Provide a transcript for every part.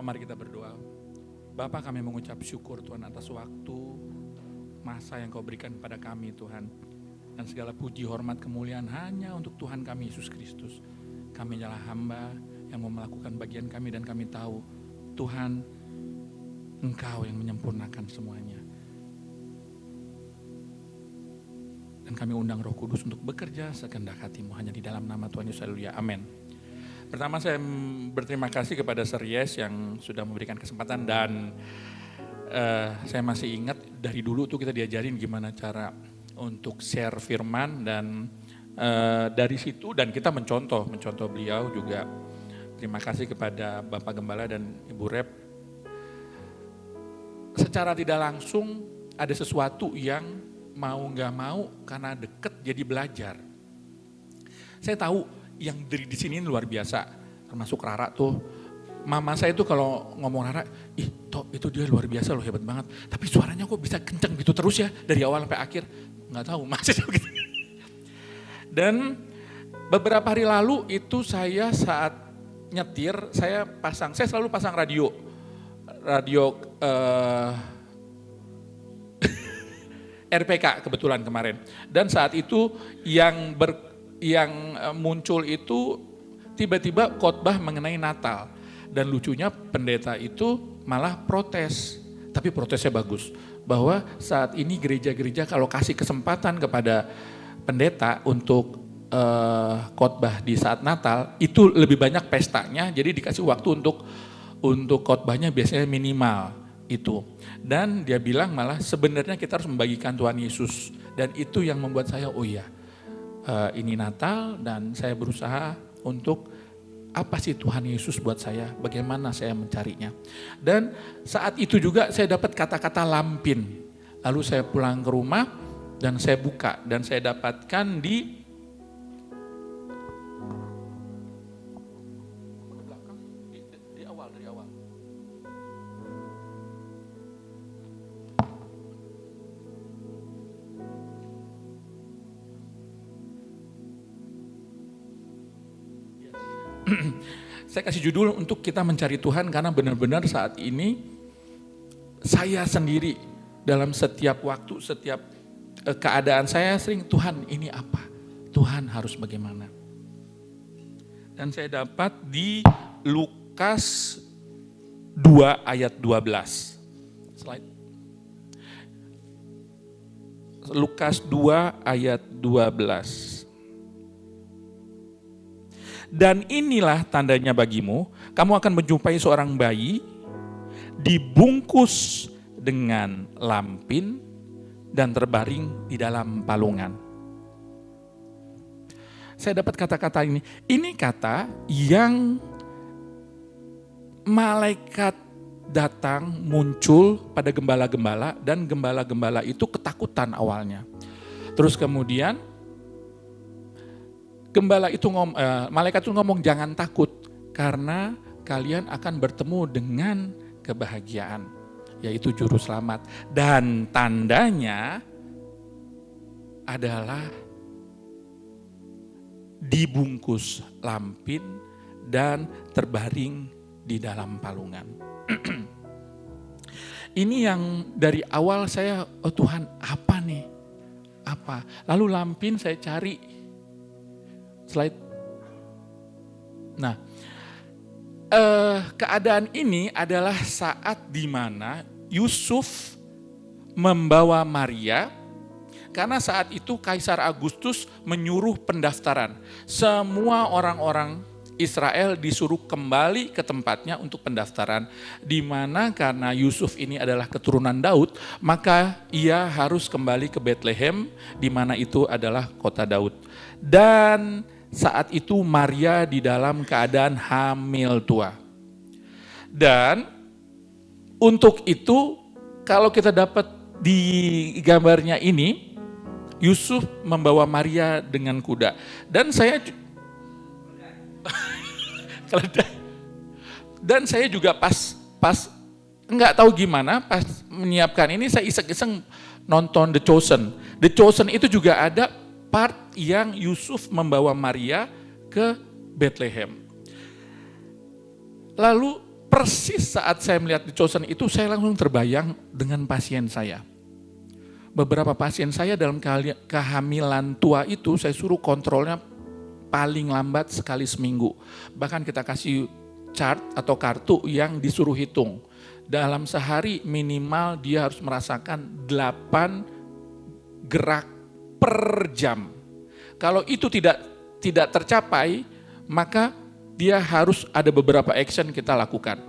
mari kita berdoa. Bapa, kami mengucap syukur Tuhan atas waktu, masa yang Kau berikan kepada kami Tuhan. Dan segala puji, hormat, kemuliaan hanya untuk Tuhan kami Yesus Kristus. Kami adalah hamba yang mau melakukan bagian kami dan kami tahu Tuhan, Engkau yang menyempurnakan semuanya. Dan kami undang Roh Kudus untuk bekerja sekehendak hati-Mu hanya di dalam nama Tuhan Yesus. Haleluya. Amin. Pertama saya berterima kasih kepada Series yang sudah memberikan kesempatan dan saya masih ingat dari dulu tuh kita diajarin gimana cara untuk share firman dan dari situ dan kita mencontoh beliau juga. Terima kasih kepada Bapak Gembala dan Ibu Rep. Secara tidak langsung ada sesuatu yang mau gak mau karena deket jadi belajar. Saya tahu yang dari di sini luar biasa, termasuk Rara tuh. Mama saya tuh kalau ngomong Rara, itu dia luar biasa loh, hebat banget. Tapi suaranya kok bisa kenceng gitu terus ya dari awal sampai akhir. Nggak tahu masih gitu. Dan beberapa hari lalu itu saya saat nyetir, saya selalu pasang radio RPK kebetulan kemarin. Dan saat itu yang muncul itu tiba-tiba khotbah mengenai Natal. Dan lucunya pendeta itu malah protes, tapi protesnya bagus. Bahwa saat ini gereja-gereja kalau kasih kesempatan kepada pendeta untuk khotbah di saat Natal, itu lebih banyak pestanya, jadi dikasih waktu untuk khotbahnya biasanya minimal itu. Dan dia bilang malah sebenarnya kita harus membagikan Tuhan Yesus. Dan itu yang membuat saya, ini Natal dan saya berusaha untuk apa sih Tuhan Yesus buat saya, bagaimana saya mencarinya. Dan saat itu juga saya dapat kata-kata lampin. Lalu saya pulang ke rumah dan saya buka dan saya dapatkan di awal, dari awal. Saya kasih judul untuk kita mencari Tuhan karena benar-benar saat ini saya sendiri dalam setiap waktu, setiap keadaan saya sering Tuhan ini apa? Tuhan harus bagaimana? Dan saya dapat di Lukas 2 ayat 12. Slide. Lukas 2 ayat 12. Dan inilah tandanya bagimu, kamu akan menjumpai seorang bayi dibungkus dengan lampin dan terbaring di dalam palungan. Saya dapat kata-kata ini. Ini kata yang malaikat datang muncul pada gembala-gembala dan gembala-gembala itu ketakutan awalnya. Terus kemudian malaikat itu ngomong jangan takut karena kalian akan bertemu dengan kebahagiaan, yaitu juru selamat. Dan tandanya adalah dibungkus lampin dan terbaring di dalam palungan. Ini yang dari awal saya, Tuhan apa nih? Apa? Lalu lampin saya cari. Slide. Nah, keadaan ini adalah saat di mana Yusuf membawa Maria, karena saat itu Kaisar Agustus menyuruh pendaftaran. Semua orang-orang Israel disuruh kembali ke tempatnya untuk pendaftaran. Di mana karena Yusuf ini adalah keturunan Daud, maka ia harus kembali ke Bethlehem, di mana itu adalah kota Daud. Dan saat itu Maria di dalam keadaan hamil tua. Dan untuk itu kalau kita dapat di gambarnya ini, Yusuf membawa Maria dengan kuda. Dan saya juga pas nggak tahu gimana pas menyiapkan ini saya iseng-iseng nonton The Chosen. The Chosen itu juga ada part yang Yusuf membawa Maria ke Bethlehem. Lalu Persis saat saya melihat di Chosen itu, saya langsung terbayang dengan pasien saya. Beberapa pasien saya dalam kehamilan tua itu, saya suruh kontrolnya paling lambat sekali seminggu. Bahkan kita kasih chart atau kartu yang disuruh hitung. Dalam sehari minimal dia harus merasakan 8 gerak per jam. Kalau itu tidak tercapai, maka dia harus ada beberapa action kita lakukan.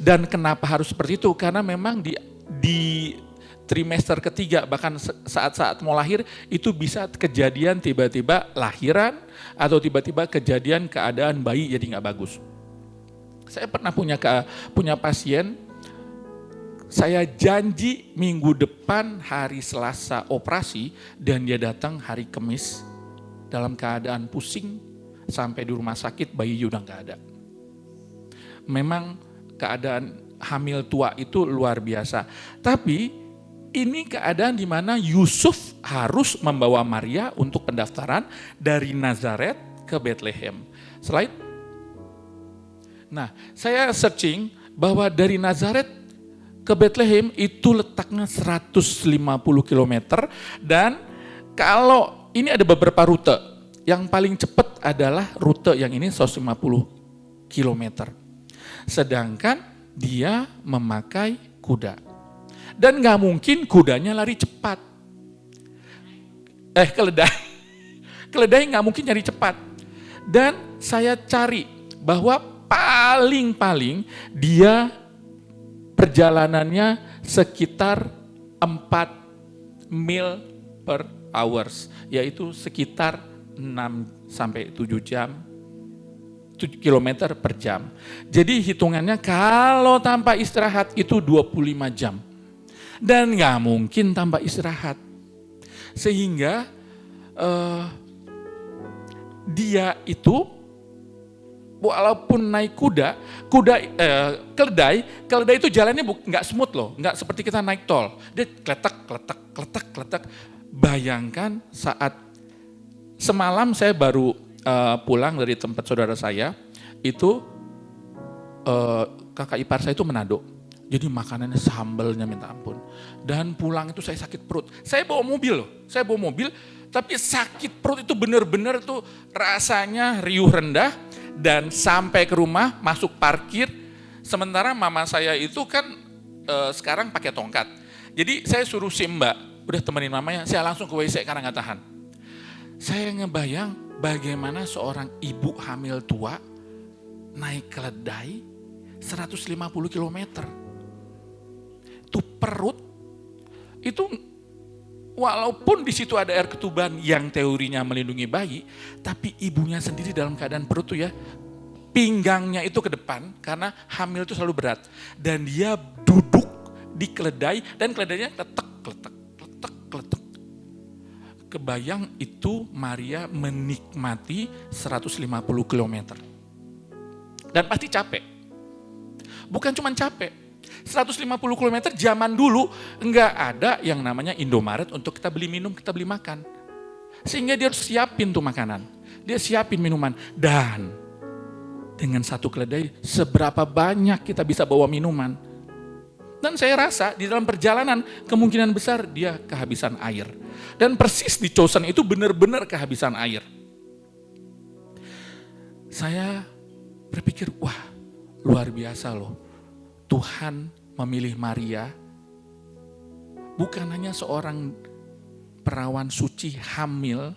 Dan kenapa harus seperti itu? Karena memang di trimester ketiga, bahkan saat-saat mau lahir, itu bisa kejadian tiba-tiba lahiran, atau tiba-tiba kejadian keadaan bayi jadi nggak bagus. Saya pernah punya pasien, saya janji minggu depan hari Selasa operasi, dan dia datang hari Kamis dalam keadaan pusing, sampai di rumah sakit bayi udah nggak ada. Memang keadaan hamil tua itu luar biasa. Tapi ini keadaan di mana Yusuf harus membawa Maria untuk pendaftaran dari Nazaret ke Bethlehem. Slide. Nah, saya searching bahwa dari Nazaret ke Bethlehem itu letaknya 150 km, dan kalau ini ada beberapa rute. Yang paling cepat adalah rute yang ini 150 km. Sedangkan dia memakai kuda. Dan gak mungkin kudanya lari cepat. Keledai. Keledai gak mungkin nyari cepat. Dan saya cari bahwa paling-paling dia perjalanannya sekitar 4 mil per hours. Yaitu sekitar 6 sampai 7 jam, 7 km per jam. Jadi hitungannya kalau tanpa istirahat itu 25 jam. Dan gak mungkin tanpa istirahat. Sehingga dia itu walaupun naik keledai itu jalannya gak smooth loh. Gak seperti kita naik tol. Dia kletek. Bayangkan saat semalam saya baru pulang dari tempat saudara saya, itu kakak ipar saya itu Manado. Jadi makanannya sambalnya minta ampun. Dan pulang itu saya sakit perut. Saya bawa mobil, tapi sakit perut itu benar-benar tuh rasanya riuh rendah, dan sampai ke rumah masuk parkir. Sementara mama saya itu kan sekarang pakai tongkat. Jadi saya suruh si Mbak, udah temenin mamanya, saya langsung ke WC karena nggak tahan. Saya ngebayang bagaimana seorang ibu hamil tua naik keledai 150 km. Itu perut, itu walaupun di situ ada air ketuban yang teorinya melindungi bayi, tapi ibunya sendiri dalam keadaan perut tuh ya, pinggangnya itu ke depan karena hamil itu selalu berat. Dan dia duduk di keledai dan keledainya kletek. Kebayang itu Maria menikmati 150 km. Dan pasti capek. Bukan cuma capek. 150 km zaman dulu enggak ada yang namanya Indomaret untuk kita beli minum, kita beli makan. Sehingga dia harus siapin tuh makanan. Dia siapin minuman. Dan dengan satu keledai seberapa banyak kita bisa bawa minuman. Dan saya rasa di dalam perjalanan kemungkinan besar dia kehabisan air. Dan persis di Chosen itu benar-benar kehabisan air. Saya berpikir, wah luar biasa loh. Tuhan memilih Maria bukan hanya seorang perawan suci hamil,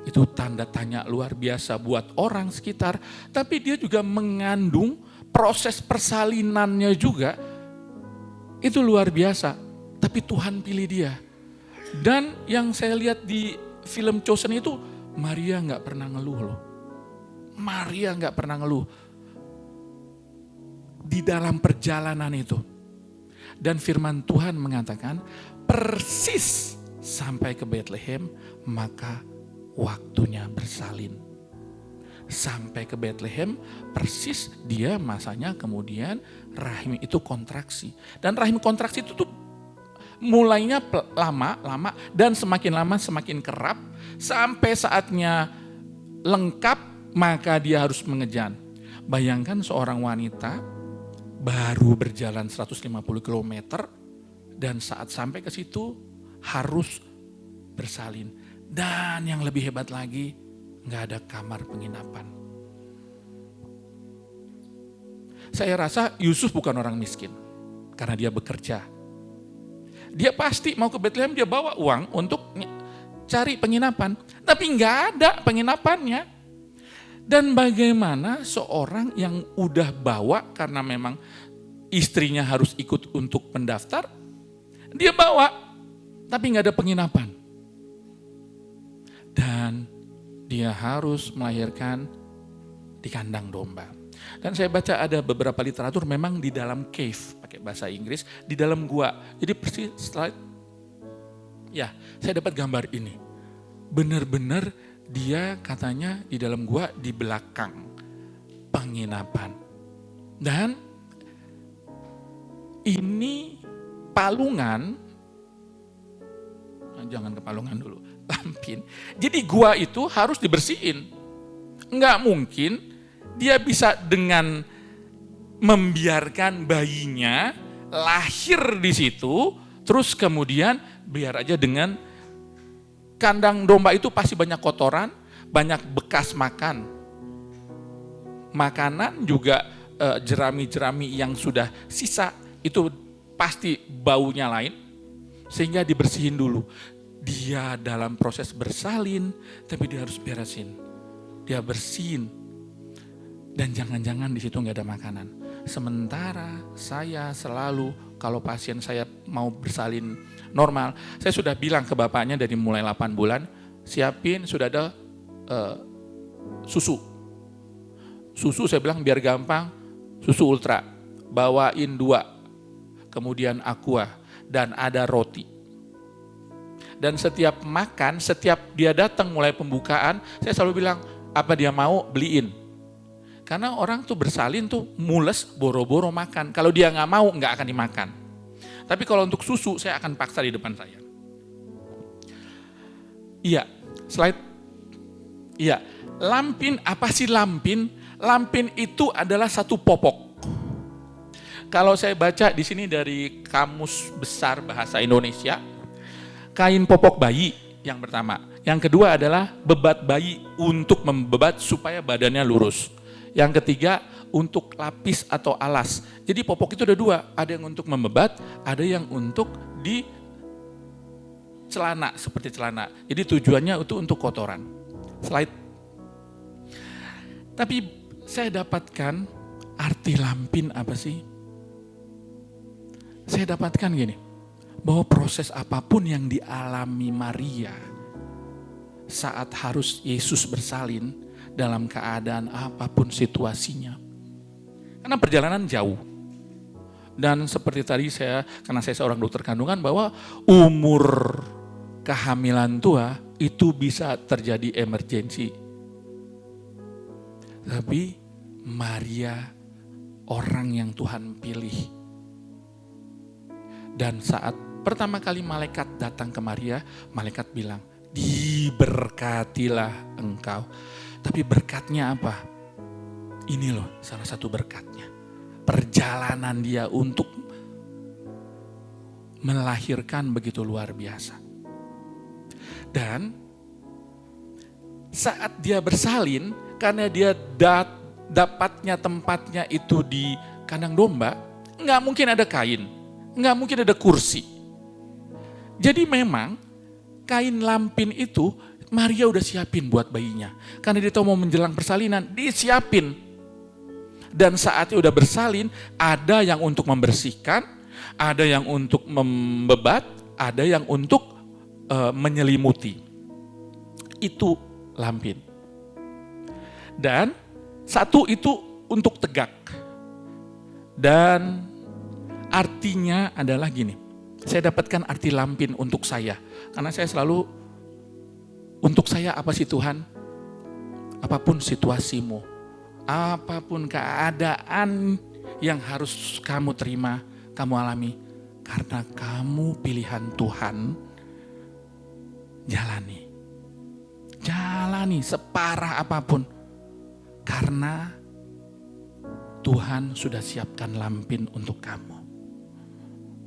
itu tanda tanya luar biasa buat orang sekitar. Tapi dia juga mengandung proses persalinannya juga. Itu luar biasa, tapi Tuhan pilih dia. Dan yang saya lihat di film Chosen itu, Maria gak pernah ngeluh loh. Maria gak pernah ngeluh. Di dalam perjalanan itu. Dan firman Tuhan mengatakan, persis sampai ke Bethlehem, maka waktunya bersalin. Sampai ke Bethlehem, persis dia masanya kemudian rahim itu kontraksi. Dan rahim kontraksi itu tuh mulainya lama dan semakin lama semakin kerap. Sampai saatnya lengkap maka dia harus mengejan. Bayangkan seorang wanita baru berjalan 150 km dan saat sampai ke situ harus bersalin. Dan yang lebih hebat lagi, nggak ada kamar penginapan. Saya rasa Yusuf bukan orang miskin karena dia bekerja. Dia pasti mau ke Bethlehem, dia bawa uang untuk cari penginapan. Tapi nggak ada penginapannya. Dan bagaimana seorang yang udah bawa karena memang istrinya harus ikut untuk mendaftar, dia bawa tapi nggak ada penginapan. Dan dia harus melahirkan di kandang domba. Dan saya baca ada beberapa literatur memang di dalam cave, pakai bahasa Inggris, di dalam gua. Jadi persis slide, ya saya dapat gambar ini. Benar-benar dia katanya di dalam gua di belakang penginapan. Dan ini palungan, jangan ke palungan dulu, Lampin. Jadi gua itu harus dibersihin. Nggak mungkin dia bisa dengan membiarkan bayinya lahir di situ, terus kemudian biar aja dengan kandang domba itu pasti banyak kotoran, banyak bekas makan. Makanan juga jerami-jerami yang sudah sisa itu pasti baunya lain, sehingga dibersihin dulu. Dia dalam proses bersalin, tapi dia harus beresin. Dia bersihin. Dan jangan-jangan di situ nggak ada makanan. Sementara saya selalu kalau pasien saya mau bersalin normal, saya sudah bilang ke bapaknya dari mulai 8 bulan, siapin sudah ada susu. Susu saya bilang biar gampang, susu ultra. Bawain 2, kemudian aqua, dan ada roti. Dan setiap makan, setiap dia datang mulai pembukaan, saya selalu bilang, apa dia mau beliin. Karena orang tuh bersalin tuh mules boro-boro makan. Kalau dia nggak mau, nggak akan dimakan. Tapi kalau untuk susu, saya akan paksa di depan saya. Iya, slide. Iya, lampin, apa sih lampin? Lampin itu adalah satu popok. Kalau saya baca di sini dari Kamus Besar Bahasa Indonesia, kain popok bayi yang pertama. Yang kedua adalah bebat bayi untuk membebat supaya badannya lurus. Yang ketiga untuk lapis atau alas. Jadi popok itu ada 2, ada yang untuk membebat, ada yang untuk di celana, seperti celana. Jadi tujuannya itu untuk kotoran. Slide. Tapi saya dapatkan arti lampin apa sih? Saya dapatkan gini, bahwa proses apapun yang dialami Maria saat harus Yesus bersalin, dalam keadaan apapun situasinya. Karena perjalanan jauh. Dan seperti tadi karena saya seorang dokter kandungan, bahwa umur kehamilan tua itu bisa terjadi emergensi. Tapi Maria orang yang Tuhan pilih. Dan saat pertama kali malaikat datang ke Maria, malaikat bilang, diberkatilah engkau. Tapi berkatnya apa? Ini loh salah satu berkatnya. Perjalanan dia untuk melahirkan begitu luar biasa. Dan saat dia bersalin, karena dia dapatnya tempatnya itu di kandang domba, nggak mungkin ada kain, nggak mungkin ada kursi. Jadi memang kain lampin itu Maria udah siapin buat bayinya. Karena dia tahu mau menjelang persalinan, disiapin. Dan saatnya udah bersalin, ada yang untuk membersihkan, ada yang untuk membebat, ada yang untuk menyelimuti. Itu lampin. Dan satu itu untuk tegak. Dan artinya adalah gini, saya dapatkan arti lampin untuk saya. Karena saya selalu, untuk saya apa sih Tuhan? Apapun situasimu, apapun keadaan yang harus kamu terima, kamu alami. Karena kamu pilihan Tuhan, jalani. Jalani separah apapun. Karena Tuhan sudah siapkan lampin untuk kamu.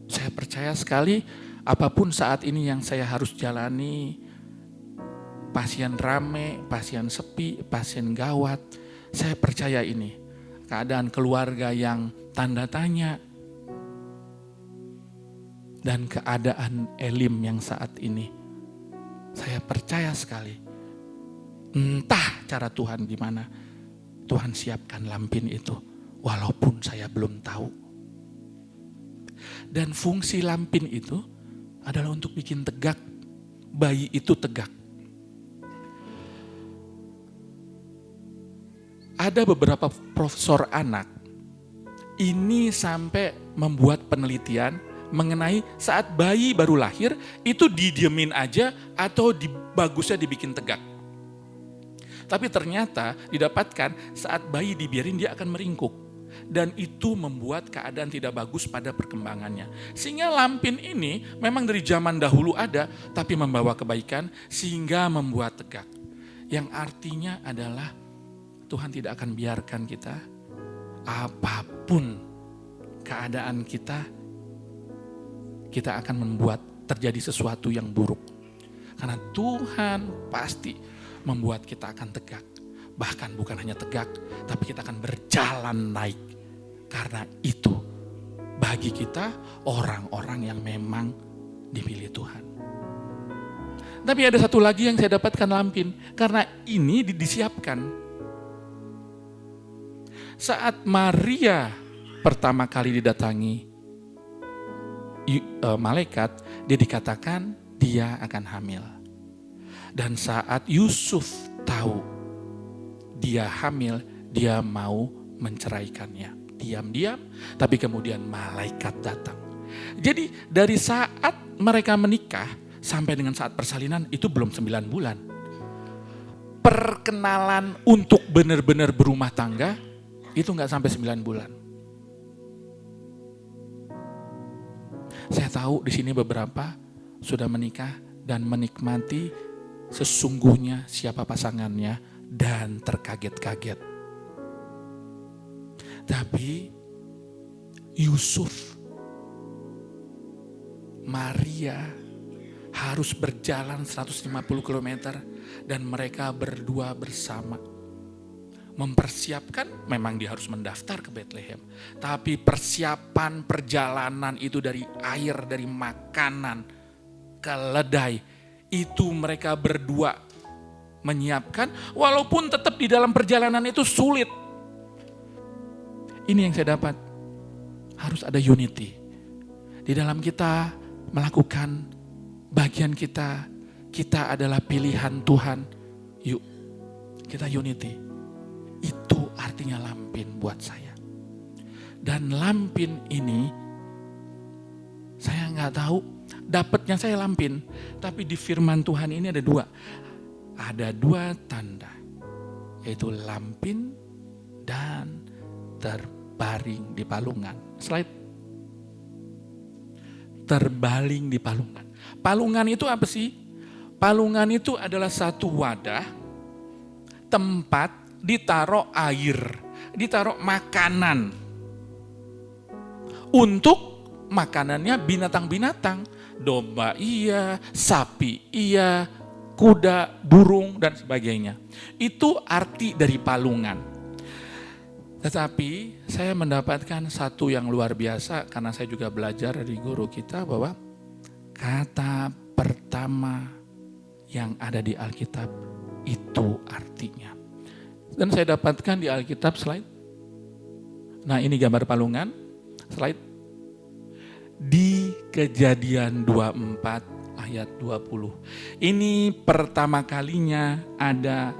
Saya percaya sekali apapun saat ini yang saya harus jalani, pasien rame, pasien sepi, pasien gawat, saya percaya ini. Keadaan keluarga yang tanda tanya, dan keadaan Elim yang saat ini, saya percaya sekali, entah cara Tuhan gimana, Tuhan siapkan lampin itu, walaupun saya belum tahu. Dan fungsi lampin itu adalah untuk bikin tegak, bayi itu tegak. Ada beberapa profesor anak, ini sampai membuat penelitian mengenai saat bayi baru lahir, itu didiemin aja atau bagusnya dibikin tegak. Tapi ternyata didapatkan saat bayi dibiarin dia akan meringkuk. Dan itu membuat keadaan tidak bagus pada perkembangannya. Sehingga lampin ini memang dari zaman dahulu ada, tapi membawa kebaikan sehingga membuat tegak. Yang artinya adalah Tuhan tidak akan biarkan kita, apapun keadaan kita akan membuat terjadi sesuatu yang buruk. Karena Tuhan pasti membuat kita akan tegak. Bahkan bukan hanya tegak, tapi kita akan berjalan naik. Karena itu bagi kita orang-orang yang memang dipilih Tuhan. Tapi ada satu lagi yang saya dapatkan lampin. Karena ini disiapkan. Saat Maria pertama kali didatangi malaikat, dia dikatakan dia akan hamil. Dan saat Yusuf tahu dia hamil, dia mau menceraikannya. Diam-diam, tapi kemudian malaikat datang. Jadi dari saat mereka menikah sampai dengan saat persalinan itu belum 9 bulan. Perkenalan untuk benar-benar berumah tangga itu nggak sampai 9 bulan. Saya tahu di sini beberapa sudah menikah dan menikmati sesungguhnya siapa pasangannya dan terkaget-kaget. Tapi Yusuf, Maria harus berjalan 150 km dan mereka berdua bersama. Mempersiapkan, memang dia harus mendaftar ke Bethlehem. Tapi persiapan perjalanan itu dari air, dari makanan, keledai. Itu mereka berdua menyiapkan, walaupun tetap di dalam perjalanan itu sulit. Ini yang saya dapat, harus ada unity. Di dalam kita melakukan bagian kita adalah pilihan Tuhan. Yuk, kita unity. Itu artinya lampin buat saya. Dan lampin ini, saya nggak tahu, dapatnya saya lampin. Tapi di firman Tuhan ini ada dua. Ada dua tanda, yaitu lampin dan terbaring di palungan. Slide. Terbaring di palungan. Palungan itu apa sih? Palungan itu adalah satu wadah, tempat ditaruh air, ditaruh makanan. Untuk makanannya binatang-binatang. Domba iya, sapi iya, kuda, burung, dan sebagainya. Itu arti dari palungan. Tetapi saya mendapatkan satu yang luar biasa karena saya juga belajar dari guru kita bahwa kata pertama yang ada di Alkitab itu artinya. Dan saya dapatkan di Alkitab slide. Nah ini gambar palungan, slide. Di Kejadian 24 ayat 20. Ini pertama kalinya ada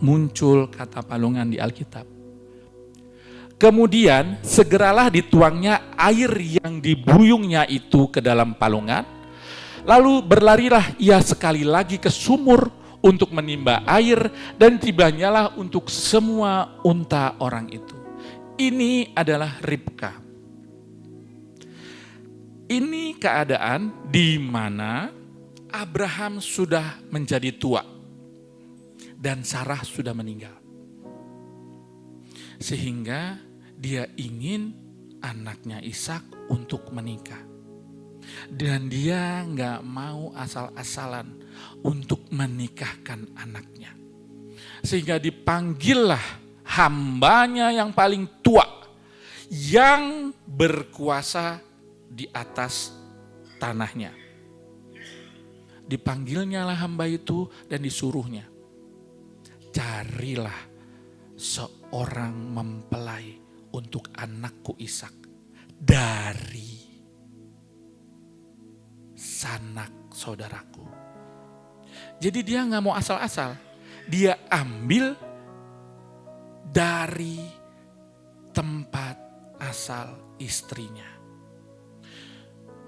muncul kata palungan di Alkitab. Kemudian segeralah dituangnya air yang dibuyungnya itu ke dalam palungan. Lalu berlarilah ia sekali lagi ke sumur untuk menimba air dan tibanyalah untuk semua unta orang itu. Ini adalah Ribka. Ini keadaan di mana Abraham sudah menjadi tua dan Sarah sudah meninggal. Sehingga Dia ingin anaknya Ishak untuk menikah. Dan dia gak mau asal-asalan untuk menikahkan anaknya. Sehingga dipanggillah hambanya yang paling tua, yang berkuasa di atas tanahnya. Dipanggilnya lah hamba itu dan disuruhnya, carilah seorang mempelai untuk anakku Ishak dari sanak saudaraku. Jadi dia gak mau asal-asal, dia ambil dari tempat asal istrinya.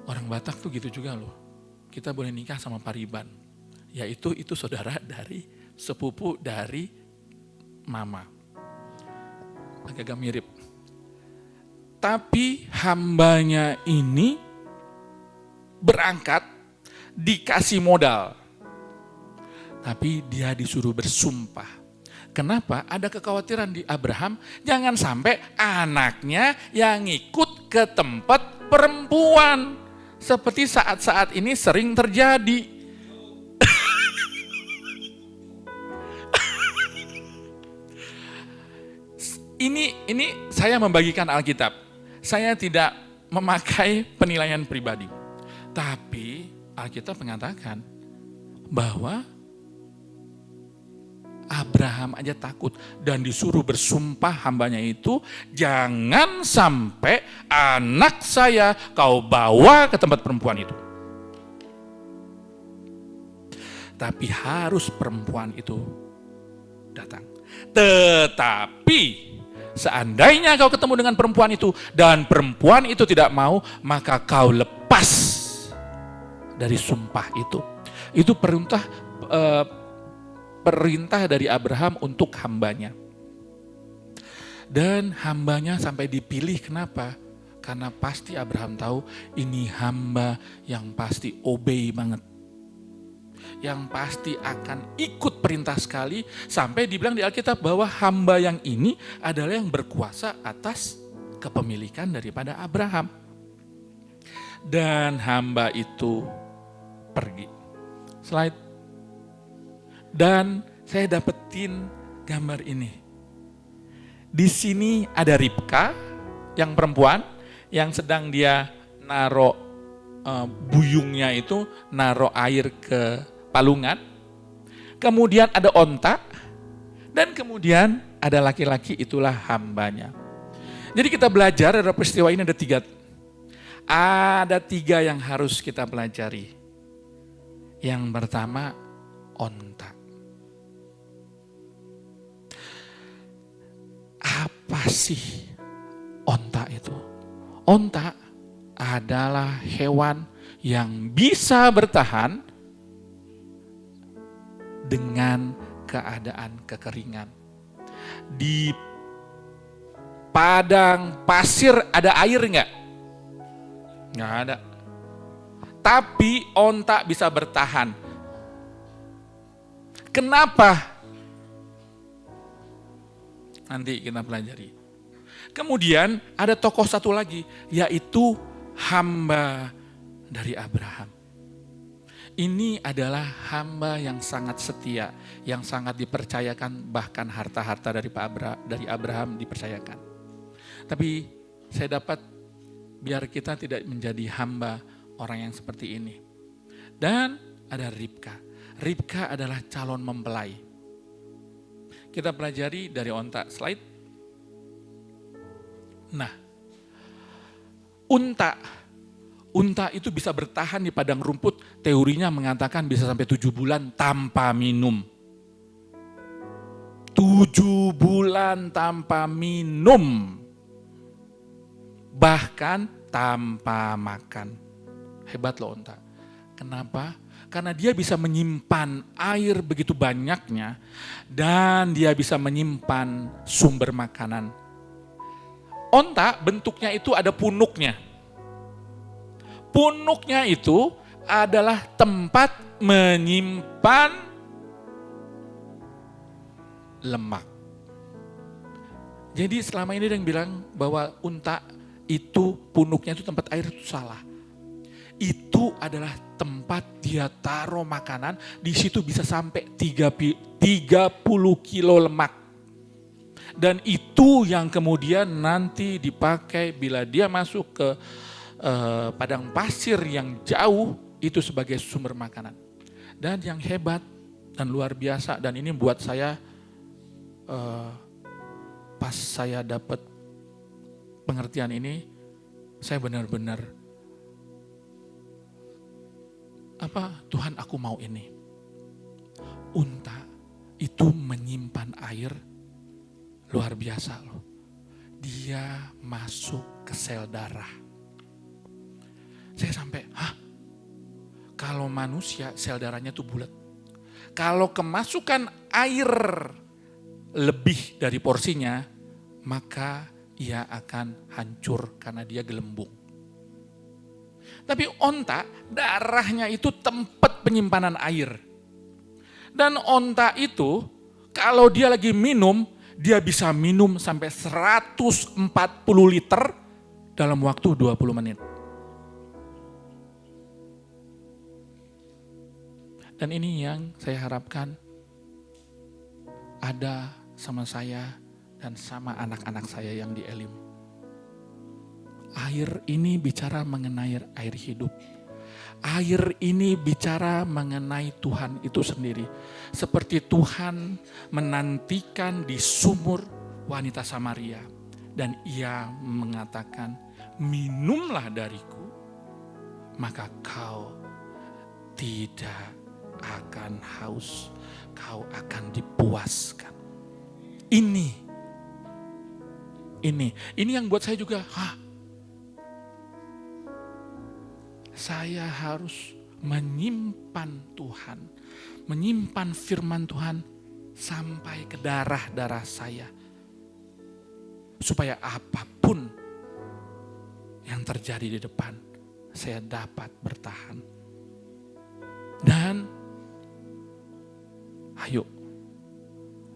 Orang Batak tuh gitu juga loh. Kita boleh nikah sama Pariban, yaitu itu saudara dari sepupu dari mama. Agak-agak mirip. Tapi hambanya ini berangkat dikasih modal. Tapi dia disuruh bersumpah. Kenapa? Ada kekhawatiran di Abraham, jangan sampai anaknya yang ikut ke tempat perempuan. Seperti saat-saat ini sering terjadi. Ini saya membagikan Alkitab. Saya tidak memakai penilaian pribadi. Tapi Alkitab mengatakan bahwa Abraham aja takut dan disuruh bersumpah hambanya itu, jangan sampai anak saya kau bawa ke tempat perempuan itu. Tapi harus perempuan itu datang. Tetapi seandainya kau ketemu dengan perempuan itu dan perempuan itu tidak mau, maka kau lepas dari sumpah itu. Itu perintah dari Abraham untuk hambanya. Dan hambanya sampai dipilih, kenapa? Karena pasti Abraham tahu ini hamba yang pasti obey banget. Yang pasti akan ikut perintah sekali, sampai dibilang di Alkitab bahwa hamba yang ini adalah yang berkuasa atas kepemilikan daripada Abraham. Dan hamba itu pergi. Slide. Dan saya dapetin gambar ini. Di sini ada Ribka yang perempuan yang sedang dia naro buyungnya itu, naro air ke palungan. Kemudian ada onta dan kemudian ada laki-laki, itulah hambanya. Jadi kita belajar dari peristiwa ini ada tiga yang harus kita pelajari. Yang pertama, onta. Apa sih onta itu? Onta adalah hewan yang bisa bertahan dengan keadaan kekeringan. Di padang pasir ada air enggak? Enggak ada. Tapi onta bisa bertahan. Kenapa? Nanti kita pelajari. Kemudian ada tokoh satu lagi, yaitu hamba dari Abraham. Ini adalah hamba yang sangat setia, yang sangat dipercayakan, bahkan harta-harta dari Abraham dipercayakan. Tapi saya dapat biar kita tidak menjadi hamba orang yang seperti ini. Dan ada Ribka. Ribka adalah calon mempelai. Kita pelajari dari onta, slide. Nah, unta itu bisa bertahan di padang rumput, teorinya mengatakan bisa sampai 7 bulan tanpa minum. 7 bulan tanpa minum. Bahkan tanpa makan. Hebat loh unta. Kenapa? Karena dia bisa menyimpan air begitu banyaknya dan dia bisa menyimpan sumber makanan. Onta bentuknya itu ada punuknya. Punuknya itu adalah tempat menyimpan lemak. Jadi selama ini ada yang bilang bahwa unta itu punuknya itu tempat air, itu salah. Itu adalah tempat dia taruh makanan, di situ bisa sampai 30 kilo lemak. Dan itu yang kemudian nanti dipakai bila dia masuk ke padang pasir yang jauh, itu sebagai sumber makanan. Dan yang hebat dan luar biasa, dan ini buat saya pas saya dapat pengertian ini, saya benar-benar Tuhan, aku mau ini. Unta itu menyimpan air luar biasa loh. Dia masuk ke sel darah. Saya sampai, kalau manusia sel darahnya tuh bulat. Kalau kemasukan air lebih dari porsinya, maka ia akan hancur karena dia gelembung. Tapi onta, darahnya itu tempat penyimpanan air. Dan onta itu, kalau dia lagi minum, dia bisa minum sampai 140 liter dalam waktu 20 menit. Dan ini yang saya harapkan ada sama saya dan sama anak-anak saya yang di Elim. Air ini bicara mengenai air hidup. Air ini bicara mengenai Tuhan itu sendiri. Seperti Tuhan menantikan di sumur wanita Samaria. Dan ia mengatakan, minumlah dariku, maka kau tidak akan haus. Kau akan dipuaskan. Ini yang buat saya juga, saya harus menyimpan Tuhan, menyimpan firman Tuhan sampai ke darah-darah saya. Supaya apapun yang terjadi di depan, saya dapat bertahan. Dan ayo,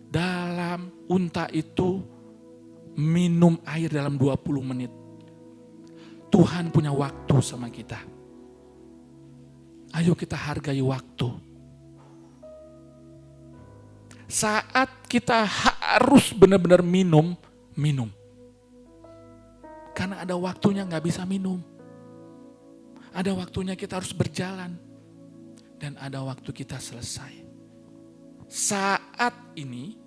dalam unta itu minum air dalam 20 menit. Tuhan punya waktu sama kita. Ayo kita hargai waktu. Saat kita harus benar-benar minum. Karena ada waktunya gak bisa minum. Ada waktunya kita harus berjalan. Dan ada waktu kita selesai. Saat ini,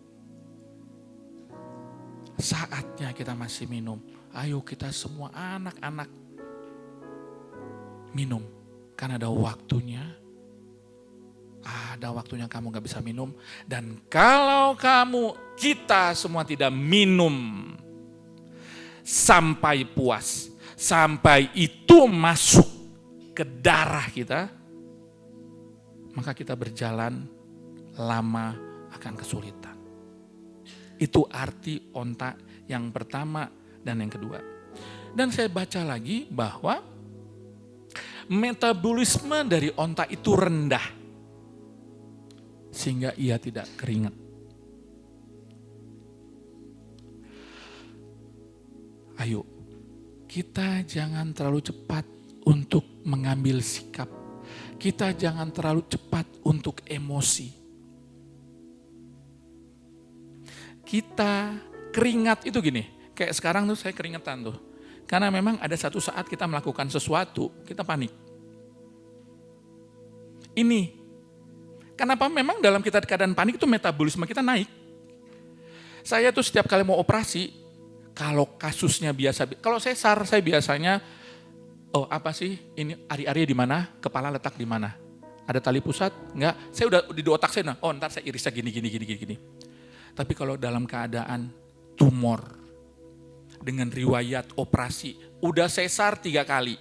saatnya kita masih minum. Ayo kita semua anak-anak minum. Karena ada waktunya. Ada waktunya kamu gak bisa minum. Dan kalau kita semua tidak minum sampai puas, sampai itu masuk ke darah kita, maka kita berjalan lama akan kesulitan. Itu arti onta yang pertama dan yang kedua. Dan saya baca lagi bahwa metabolisme dari onta itu rendah. Sehingga ia tidak keringat. Ayo, kita jangan terlalu cepat untuk mengambil sikap. Kita jangan terlalu cepat untuk emosi. Kita keringat itu gini, kayak sekarang tuh saya keringetan tuh. Karena memang ada satu saat kita melakukan sesuatu, kita panik. Ini, kenapa memang dalam kita keadaan panik itu metabolisme kita naik. Saya tuh setiap kali mau operasi, kalau kasusnya biasa, kalau sesar saya biasanya, ini ari-ari di mana, kepala letak di mana. Ada tali pusat? Enggak, saya udah di otak saya, ntar saya irisnya gini. Tapi kalau dalam keadaan tumor, dengan riwayat operasi, udah sesar 3 kali.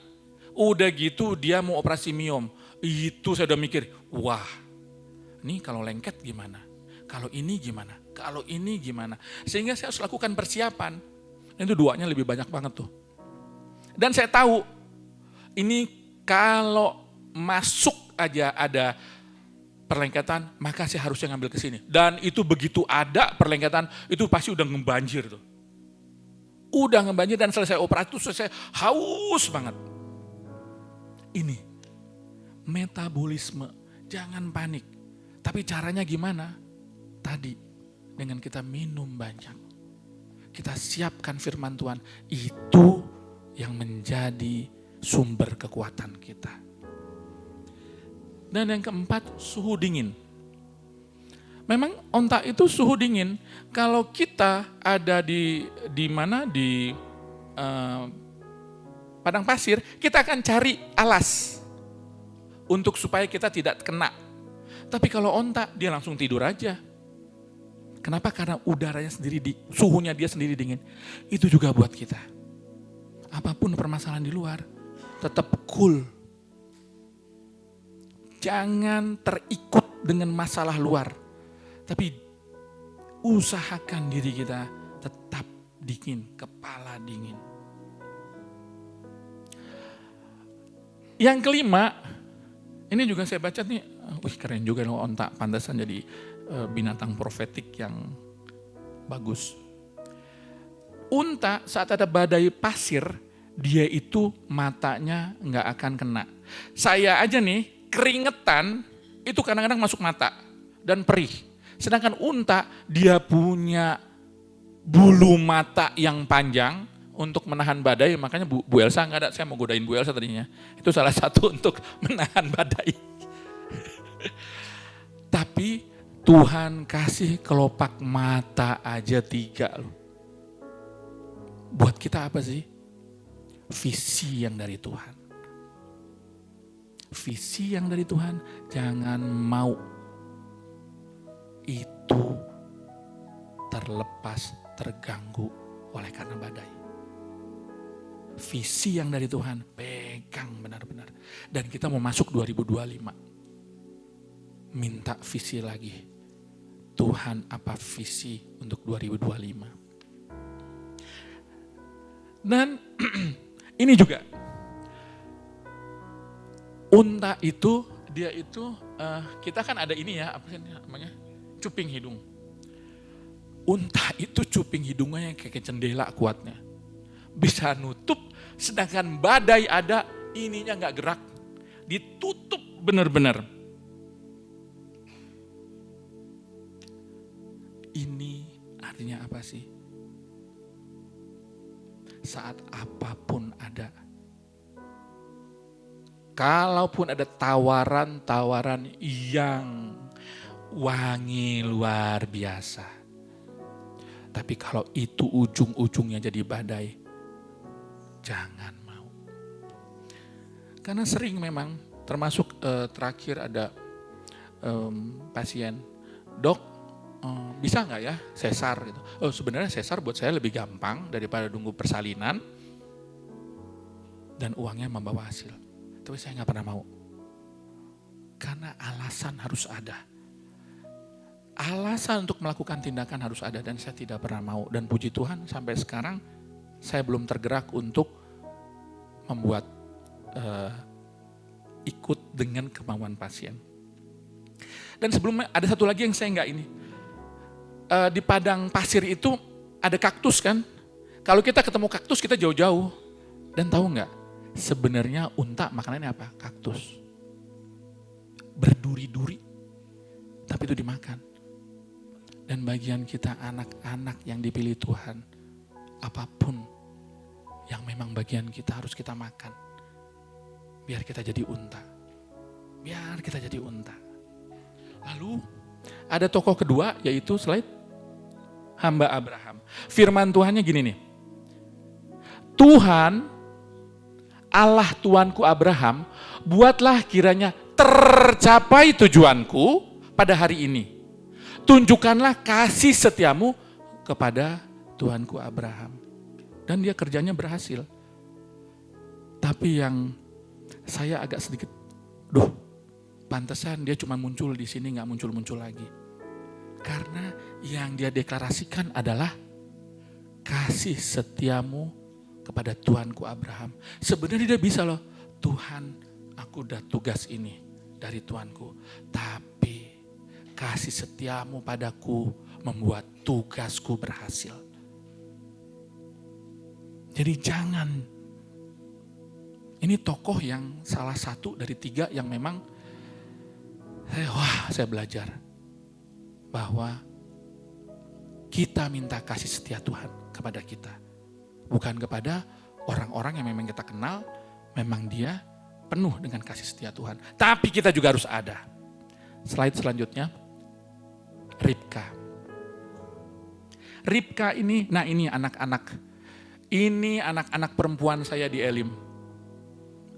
Udah gitu dia mau operasi miom. Itu saya udah mikir, wah ini kalau lengket gimana? Kalau ini gimana? Kalau ini gimana? Sehingga saya harus lakukan persiapan. Itu duanya lebih banyak banget tuh. Dan saya tahu, ini kalau masuk aja ada perlengketan, maka saya harusnya ngambil ke sini. Dan itu begitu ada perlengketan, itu pasti udah ngebanjir tuh. Udah ngebanjir dan selesai operasi itu selesai haus banget. Ini metabolisme, jangan panik. Tapi caranya gimana? Tadi dengan kita minum banyak. Kita siapkan firman Tuhan, itu yang menjadi sumber kekuatan kita. Dan yang keempat, suhu dingin. Memang onta itu suhu dingin. Kalau kita ada di mana di padang pasir, kita akan cari alas untuk supaya kita tidak kena. Tapi kalau onta, dia langsung tidur aja. Kenapa? Karena udaranya sendiri, suhunya dia sendiri dingin. Itu juga buat kita. Apapun permasalahan di luar, tetap cool. Jangan terikut dengan masalah luar. Tapi usahakan diri kita tetap dingin, kepala dingin. Yang kelima, ini juga saya baca nih, wih keren juga loh onta, pantasan jadi binatang profetik yang bagus. Unta saat ada badai pasir, dia itu matanya nggak akan kena. Saya aja nih keringetan itu kadang-kadang masuk mata dan perih. Sedangkan unta dia punya bulu mata yang panjang untuk menahan badai. Makanya Bu Elsa nggak ada, saya mau godain Bu Elsa tadinya. Itu salah satu untuk menahan badai. Tapi Tuhan kasih kelopak mata aja 3 loh. Buat kita apa sih? Visi yang dari Tuhan. Visi yang dari Tuhan, jangan mau itu terlepas, terganggu oleh karena badai. Visi yang dari Tuhan, pegang benar-benar. Dan kita mau masuk 2025. Minta visi lagi. Tuhan, apa visi untuk 2025? Dan ini juga, unta itu, dia itu, kita kan ada ini ya, apa sih namanya? Cuping hidung. Unta itu cuping hidungnya yang kayak jendela kuatnya. Bisa nutup, sedangkan badai ada, ininya gak gerak. Ditutup benar-benar. Ini artinya apa sih? Saat apapun ada. Kalaupun ada tawaran-tawaran yang wangi luar biasa. Tapi kalau itu ujung-ujungnya jadi badai, jangan mau. Karena sering memang, termasuk terakhir ada pasien, dok, bisa nggak ya sesar gitu? Oh sebenarnya sesar buat saya lebih gampang daripada nunggu persalinan dan uangnya membawa hasil. Tapi saya nggak pernah mau. Karena alasan harus ada. Alasan untuk melakukan tindakan harus ada dan saya tidak pernah mau. Dan puji Tuhan sampai sekarang saya belum tergerak untuk membuat ikut dengan kemauan pasien. Dan sebelumnya ada satu lagi yang saya nggak ini. Di padang pasir itu ada kaktus kan. Kalau kita ketemu kaktus kita jauh-jauh. Dan tahu nggak? Sebenarnya unta makanannya apa? Kaktus. Berduri-duri. Tapi itu dimakan. Dan bagian kita anak-anak yang dipilih Tuhan. Apapun yang memang bagian kita harus kita makan. Biar kita jadi unta. Biar kita jadi unta. Lalu ada tokoh kedua yaitu slide hamba Abraham. Firman Tuhannya gini nih. Tuhan, Allah Tuanku Abraham, buatlah kiranya tercapai tujuanku pada hari ini. Tunjukkanlah kasih setiamu kepada Tuanku Abraham. Dan dia kerjanya berhasil. Tapi yang saya agak sedikit, pantesan dia cuma muncul di sini, gak muncul-muncul lagi. Karena yang dia deklarasikan adalah kasih setiamu kepada Tuanku Abraham. Sebenarnya dia bisa loh, Tuhan aku udah tugas ini dari Tuanku. Tapi kasih setiamu padaku membuat tugasku berhasil. Jadi jangan. Ini tokoh yang salah satu dari 3 yang memang saya belajar bahwa kita minta kasih setia Tuhan kepada kita. Bukan kepada orang-orang yang memang kita kenal, memang dia penuh dengan kasih setia Tuhan. Tapi kita juga harus ada. Slide selanjutnya, Ribka. Ribka ini, nah ini anak-anak. Ini anak-anak perempuan saya di Elim.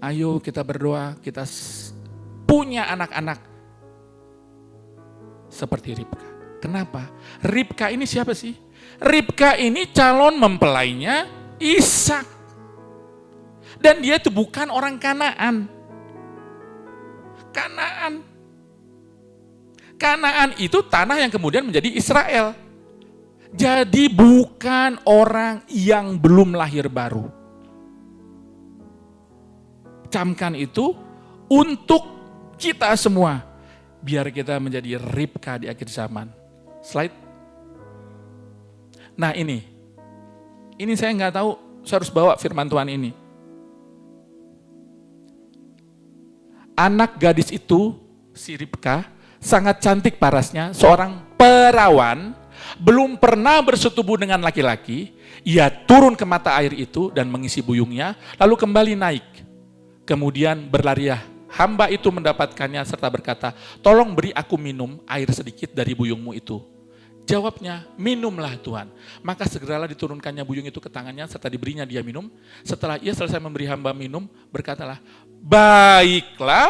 Ayo kita berdoa, kita punya anak-anak seperti Ribka. Kenapa? Ribka ini siapa sih? Ribka ini calon mempelainya Ishak. Dan dia itu bukan orang Kanaan. Kanaan itu tanah yang kemudian menjadi Israel. Jadi bukan orang yang belum lahir baru. Camkan itu untuk kita semua. Biar kita menjadi Ribka di akhir zaman. Slide. Nah ini saya nggak tahu, saya harus bawa firman Tuhan ini. Anak gadis itu, si Ribka, sangat cantik parasnya, seorang perawan, belum pernah bersetubuh dengan laki-laki, ia turun ke mata air itu dan mengisi buyungnya, lalu kembali naik. Kemudian berlariah, hamba itu mendapatkannya serta berkata, tolong beri aku minum air sedikit dari buyungmu itu. Jawabnya, minumlah Tuhan. Maka segeralah diturunkannya buyung itu ke tangannya serta diberinya dia minum. Setelah ia selesai memberi hamba minum, berkatalah, baiklah,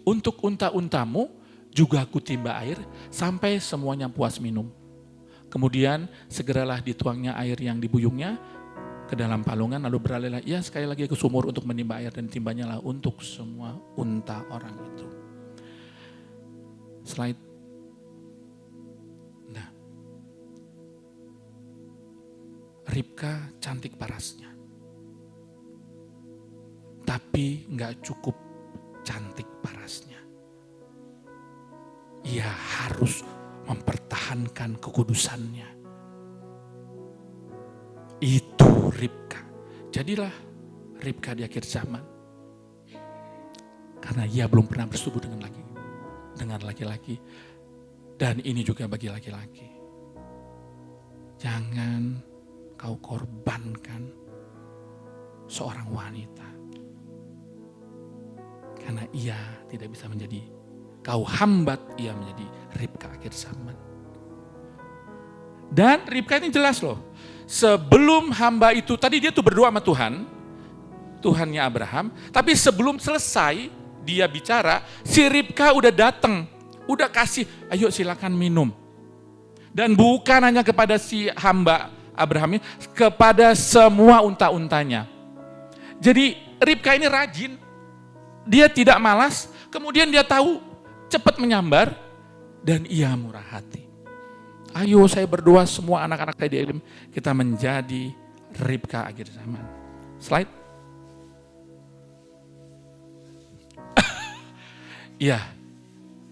untuk unta-untamu juga aku timba air sampai semuanya puas minum. Kemudian segeralah dituangnya air yang di buyungnya ke dalam palungan, lalu beralihlah ia sekali lagi ke sumur untuk menimba air dan timbanya lah untuk semua unta orang itu. Slide. Nah, Ribka cantik parasnya, tapi nggak cukup cantik parasnya. Ia harus mempertahankan kekudusannya. Itu Ribka. Jadilah Ribka di akhir zaman. Karena ia belum pernah bersetubuh dengan laki-laki. Dan ini juga bagi laki-laki. Jangan kau korbankan seorang wanita. Karena ia tidak bisa menjadi, kau hambat ia menjadi Ribka akhir zaman. Dan Ribka ini jelas loh. Sebelum hamba itu, tadi dia tuh berdoa sama Tuhan, Tuhannya Abraham. Tapi sebelum selesai dia bicara, si Ribka udah datang. Udah kasih, ayo silakan minum. Dan bukan hanya kepada si hamba Abraham ini, kepada semua unta-untanya. Jadi Ribka ini rajin. Dia tidak malas, kemudian dia tahu cepat menyambar, dan ia murah hati. Ayo saya berdoa semua anak-anak saya di Elim, kita menjadi Ribka akhir zaman. Slide. Ya,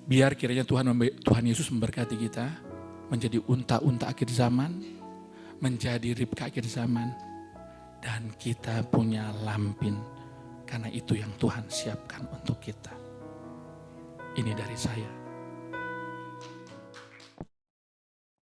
biar kiranya Tuhan Yesus memberkati kita, menjadi unta-unta akhir zaman, menjadi Ribka akhir zaman, dan kita punya lampin, karena itu yang Tuhan siapkan untuk kita. Ini dari saya.